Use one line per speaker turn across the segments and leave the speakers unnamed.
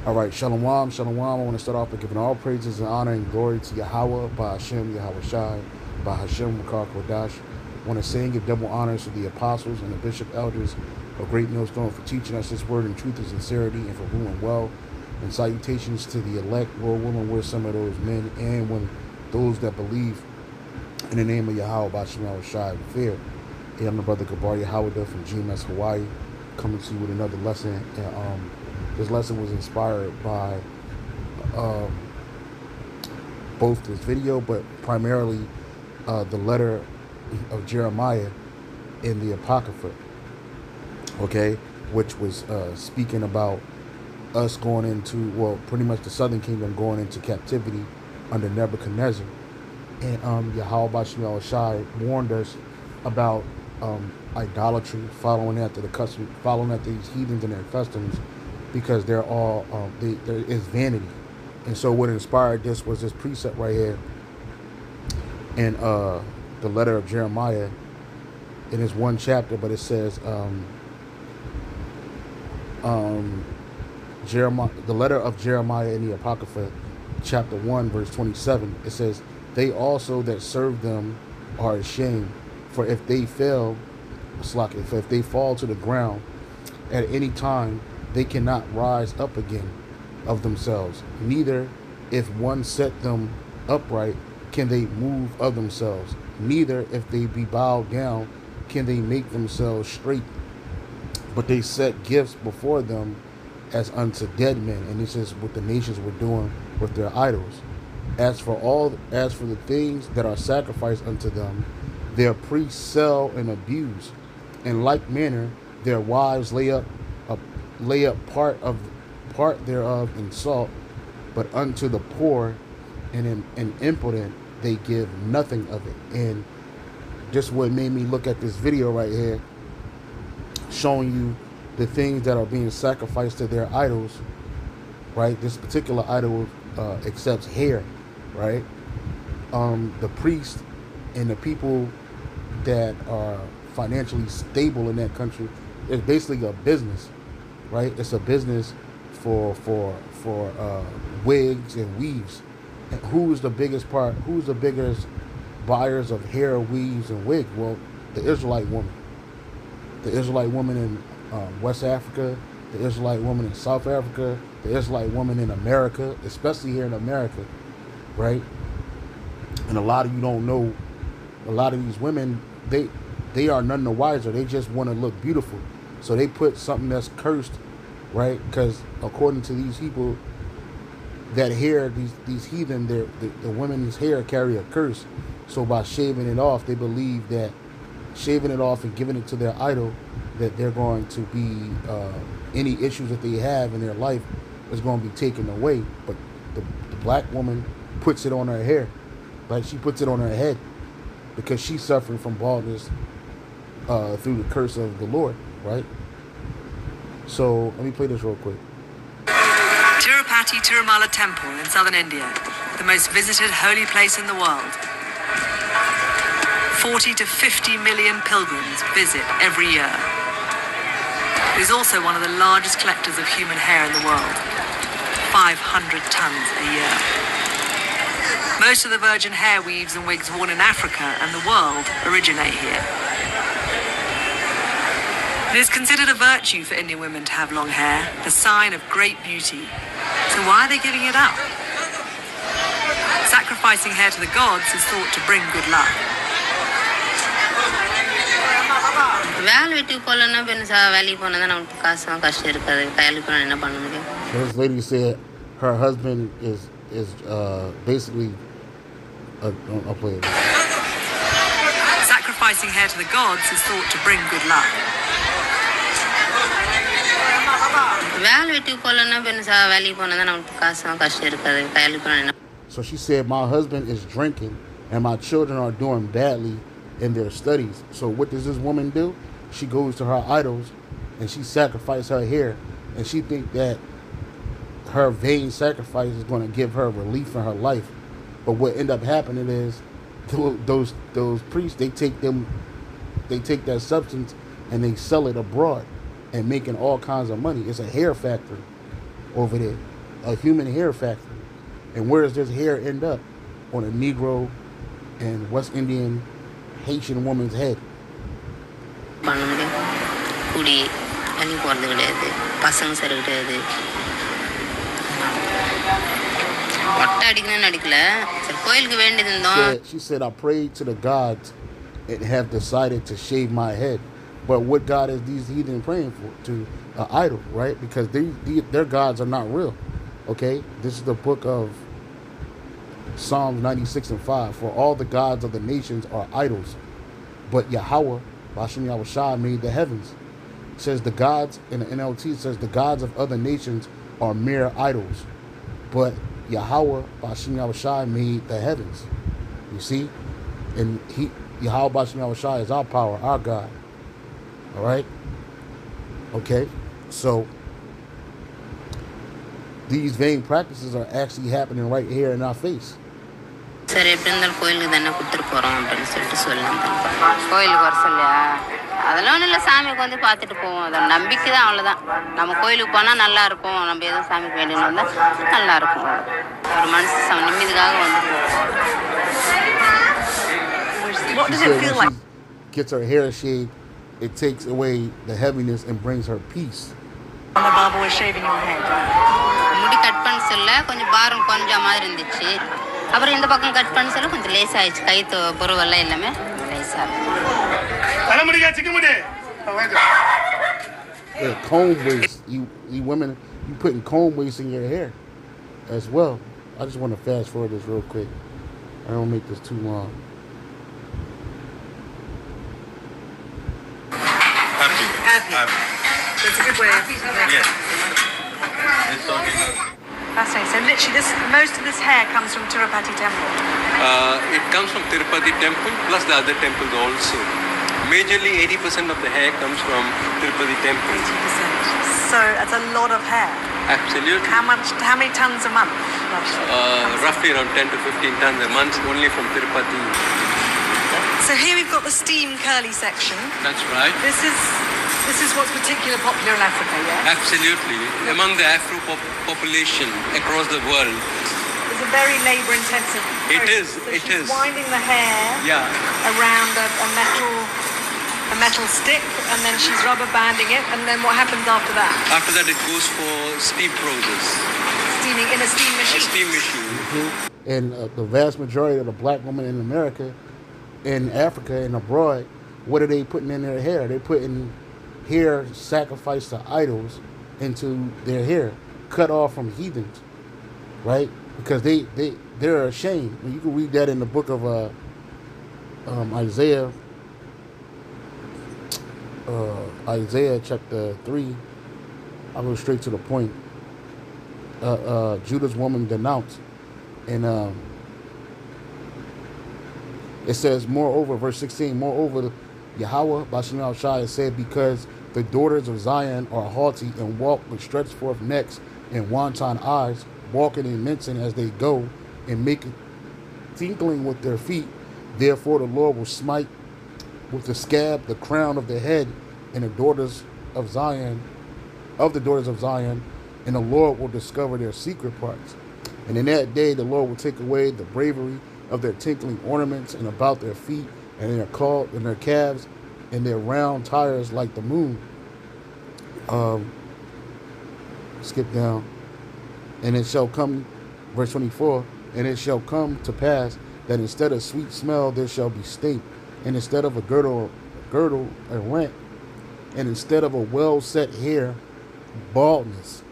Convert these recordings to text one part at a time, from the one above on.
All right, Shalom, Shalom. I want to start off by giving all praises and honor and glory to Yahweh, by Hashem, Yahweh Shai, by Hashem, Makar Kodash. I want to say and give double honors to the apostles and the bishop elders of Great Millstone for teaching us this word in truth and sincerity and for ruling well. And salutations to the elect, Lord willing, we're some of those men and when those that believe in the name of Yahweh, by Hashem, Yahweh Shai, with fear. And I'm the brother Gabar Yahweh from GMS Hawaii, coming to you with another lesson. And this lesson was inspired by both this video, but primarily the letter of Jeremiah in the Apocrypha, okay, which was speaking about us going into, well, pretty much the southern kingdom going into captivity under Nebuchadnezzar. And Yahweh Bashim Yahushai warned us about idolatry, following after the custom, following after these heathens and their customs, because they're all there is vanity. And so what inspired this was this precept right here in the letter of Jeremiah. It is one chapter, but it says Jeremiah, the letter of Jeremiah in the Apocrypha, chapter 1, verse 27. It says, "They also that serve them are ashamed, for if they fail, if they fall to the ground at any time, they cannot rise up again of themselves. Neither, if one set them upright, can they move of themselves. Neither, if they be bowed down, can they make themselves straight. But they set gifts before them as unto dead men." And this is what the nations were doing with their idols. As for the things that are sacrificed unto them, their priests sell and abuse. In like manner, their wives lay up part thereof in salt, but unto the poor and impotent they give nothing of it. And just what made me look at this video right here, showing you the things that are being sacrificed to their idols, right? This particular idol accepts hair, right? The priest and the people that are financially stable in that country, it's basically a business, right? It's a business for wigs and weaves. And who's the biggest buyers of hair, weaves, and wigs? Well, the Israelite woman. The Israelite woman in West Africa, the Israelite woman in South Africa, the Israelite woman in America, especially here in America, right? And a lot of you don't know, a lot of these women, they are none the wiser. They just want to look beautiful. So they put something that's cursed, right? Because according to these people, that hair, these heathen, the women's hair carry a curse. So by shaving it off, they believe that shaving it off and giving it to their idol, that they're going to be, any issues that they have in their life is going to be taken away. But the black woman puts it on her hair, like she puts it on her head, because she's suffering from baldness through the curse of the Lord, right? So let me play this real quick.
Tirupati Tirumala Temple in southern India, the most visited holy place in the world. 40 to 50 million pilgrims visit every year. It is also one of the largest collectors of human hair in the world, 500 tons a year. Most of the virgin hair weaves and wigs worn in Africa and the world originate here. It is considered a virtue for Indian women to have long hair, a sign of great beauty. So why are they giving it up? Sacrificing hair to the gods is thought to bring good luck.
So this lady said her husband is basically I'll play it.
Sacrificing hair to the gods is thought to bring good luck.
So she said, my husband is drinking and my children are doing badly in their studies. So what does this woman do? She goes to her idols and she sacrifices her hair, and she thinks that her vain sacrifice is going to give her relief in her life. But what end up happening is those priests, they take that substance and they sell it abroad and making all kinds of money. It's a hair factory over there. a human hair factory. And where does this hair end up? On a Negro and West Indian Haitian woman's head. She said, I prayed to the gods and have decided to shave my head. But what God is these heathen praying for? To an idol, right? Because their gods are not real. Okay? This is the book of Psalms 96:5. For all the gods of the nations are idols, but Yahweh, Bashem Yahushua, made the heavens. It says the gods, in the NLT, it says the gods of other nations are mere idols, but Yahweh, Bashem Yahushua, made the heavens. You see? And Yahweh, Bashem Yahushua, is our power, our God. All right? Okay? So, these vain practices are actually happening right here in our face.
சரி எப்படி இருந்தாலும் கோயிலுக்கு தானே கொடுத்துட்டு போகிறோம் அப்படின்னு சொல்லிட்டு சொல்லலாம். கோயிலுக்கு வர சொல்லியா? அதெல்லாம் ஒன்றும் இல்லை, சாமிக்கு வந்து பார்த்துட்டு போவோம். அதோட நம்பிக்கை தான், அவ்வளோதான். நம்ம கோயிலுக்கு போனால் நல்லா இருக்கும், நம்ம எதுவும் சாமிக்கு வேண்டியது வந்தால் நல்லா இருக்கும். ஒரு மனசு நிம்மதிக்காக வந்து
What does it feel like?
Gets her hair shaved, it takes away the heaviness and brings her peace.
On the Bible was shaving your head.
முடி கட் பண்ண சொல்ல கொஞ்சம் பாரம் கொஞ்சம் மாதிரி இருந்துச்சு. அப்புறம் இந்த பக்கம் கட் பண்ண சொல்ல கொஞ்சம் லேஸ் ஆயிடுச்சு. கை பொருவெல்லாம் எல்லாமே லேஸாக
Yeah, comb waste. You women, you putting comb waste in your hair as well. I just want to fast forward this real quick. I don't make this too long.
Happy.
That's a good way of...
Yes. It's okay.
Fascinating. So literally, most of this hair comes from Tirupati temple.
It comes from Tirupati temple plus the other temples also. Majorly 80% of the hair comes from Tirupati temple.
80%. So that's a lot of hair.
Absolutely.
How many tons a month?
Roughly around 10 to 15 tons a month only from Tirupati.
So here we've got the steam curly section.
That's right.
This is what's particularly popular in Africa, yes?
Absolutely. Among the Afro population across the world.
It's a very labour-intensive process.
It is.
So
it
she's
is.
winding the hair around a metal stick, and then she's rubber banding it, and then what happens after that?
After that, it goes for steam process.
Steaming in a steam machine.
A steam machine.
Mm-hmm. And the vast majority of the black women in America, in Africa, and abroad, what are they putting in their hair? They're putting hair sacrificed to idols into their hair, cut off from heathens, right? Because they're ashamed. You can read that in the book of Isaiah. Isaiah chapter 3. I'll go straight to the point. Judah's woman denounced, and it says, moreover, verse 16, moreover, Yahweh, Bashem Yahushua, said, because the daughters of Zion are haughty and walk with stretched forth necks and wanton eyes, walking and mincing as they go, and making tinkling with their feet. Therefore the Lord will smite with the scab the crown of the head and the daughters of Zion, and the Lord will discover their secret parts. And in that day the Lord will take away the bravery of their tinkling ornaments and about their feet and their calves and their round tires like the moon. Skip down. And it shall come, verse 24, and it shall come to pass that instead of sweet smell there shall be stink, and instead of a girdle, a rent, and instead of a well-set hair, baldness,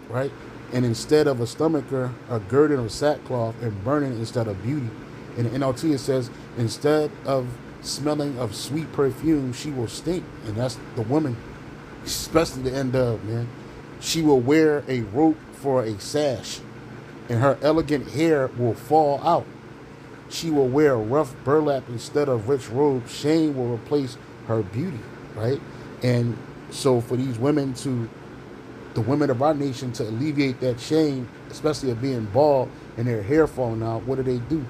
right? And instead of a stomacher, a girdle of sackcloth, and burning instead of beauty. In the NLT it says, instead of smelling of sweet perfume, she will stink. And that's the woman, especially the end of, man. She will wear a rope for a sash, and her elegant hair will fall out. She will wear rough burlap instead of rich robes. Shame will replace her beauty, right? And so for these women the women of our nation, to alleviate that shame, especially of being bald and their hair falling out, what do?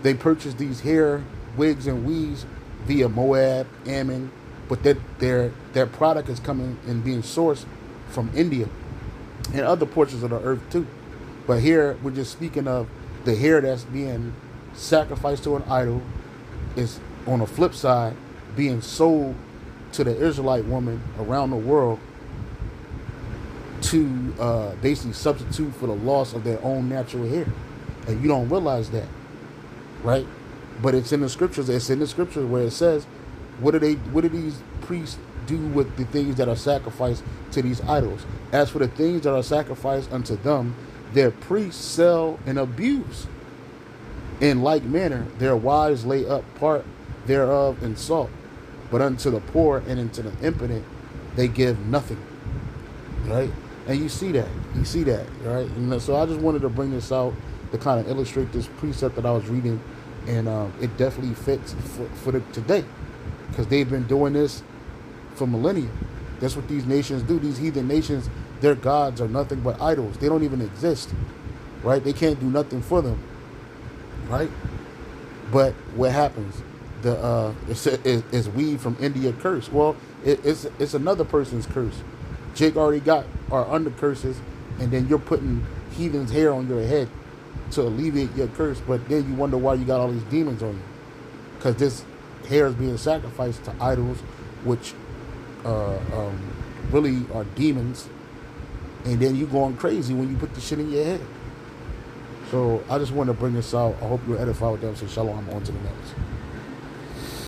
They purchase these hair wigs and weaves via Moab, Ammon, but that their product is coming and being sourced from India. and other portions of the earth too. But here we're just speaking of the hair that's being sacrificed to an idol is on the flip side being sold to the Israelite woman around the world to basically substitute for the loss of their own natural hair. And you don't realize that, right? But it's in the scriptures. It's in the scriptures where it says, what do these priests do with the things that are sacrificed to these idols? As for the things that are sacrificed unto them, their priests sell and abuse. In like manner, their wives lay up part thereof in salt, but unto the poor and unto the impotent they give nothing. Right? And you see that, right? And so I just wanted to bring this out to kind of illustrate this precept that I was reading, and it definitely fits for today, because they've been doing this for millennia. That's what these nations do. These heathen nations, their gods are nothing but idols. They don't even exist, right? They can't do nothing for them, right? But what happens? Is weed from India curse? Well, it's another person's curse. Jake already got our under curses, and then you're putting heathen's hair on your head to alleviate your curse. But then you wonder why you got all these demons on you, because this hair is being sacrificed to idols, which really are demons. And then you going crazy when you put the shit in your head. So I just wanted to bring this out. I hope you're edified with that. So shalom, on to the next.